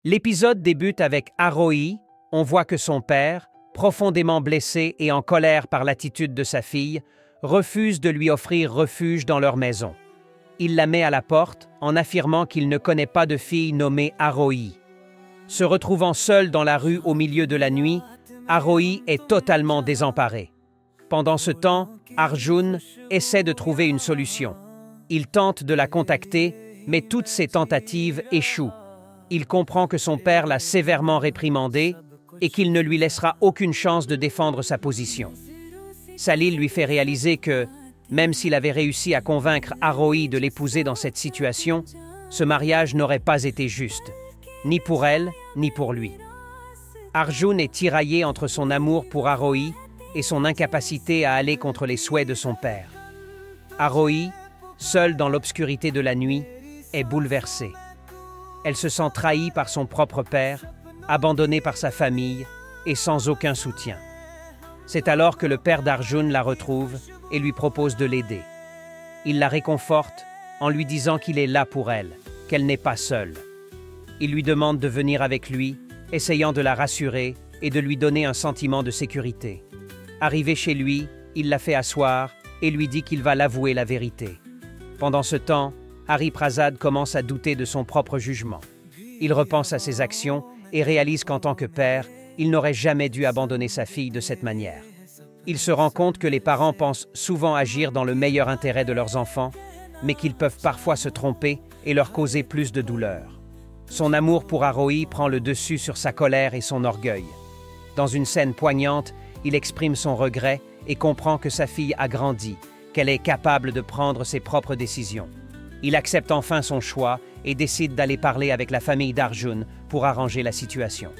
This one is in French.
L'épisode débute avec Arohi. On voit que son père, profondément blessé et en colère par l'attitude de sa fille, refuse de lui offrir refuge dans leur maison. Il la met à la porte en affirmant qu'il ne connaît pas de fille nommée Arohi. Se retrouvant seul dans la rue au milieu de la nuit, Arohi est totalement désemparé. Pendant ce temps, Arjun essaie de trouver une solution. Il tente de la contacter, mais toutes ses tentatives échouent. Il comprend que son père l'a sévèrement réprimandé et qu'il ne lui laissera aucune chance de défendre sa position. Salil lui fait réaliser que, même s'il avait réussi à convaincre Arohi de l'épouser dans cette situation, ce mariage n'aurait pas été juste, ni pour elle, ni pour lui. Arjun est tiraillé entre son amour pour Arohi et son incapacité à aller contre les souhaits de son père. Arohi, seule dans l'obscurité de la nuit, est bouleversée. Elle se sent trahie par son propre père, abandonnée par sa famille et sans aucun soutien. C'est alors que le père d'Arjun la retrouve et lui propose de l'aider. Il la réconforte en lui disant qu'il est là pour elle, qu'elle n'est pas seule. Il lui demande de venir avec lui, essayant de la rassurer et de lui donner un sentiment de sécurité. Arrivé chez lui, il la fait asseoir et lui dit qu'il va l'avouer la vérité. Pendant ce temps, Hariprasad commence à douter de son propre jugement. Il repense à ses actions et réalise qu'en tant que père, il n'aurait jamais dû abandonner sa fille de cette manière. Il se rend compte que les parents pensent souvent agir dans le meilleur intérêt de leurs enfants, mais qu'ils peuvent parfois se tromper et leur causer plus de douleur. Son amour pour Arohi prend le dessus sur sa colère et son orgueil. Dans une scène poignante, il exprime son regret et comprend que sa fille a grandi, qu'elle est capable de prendre ses propres décisions. Il accepte enfin son choix et décide d'aller parler avec la famille d'Arjun pour arranger la situation.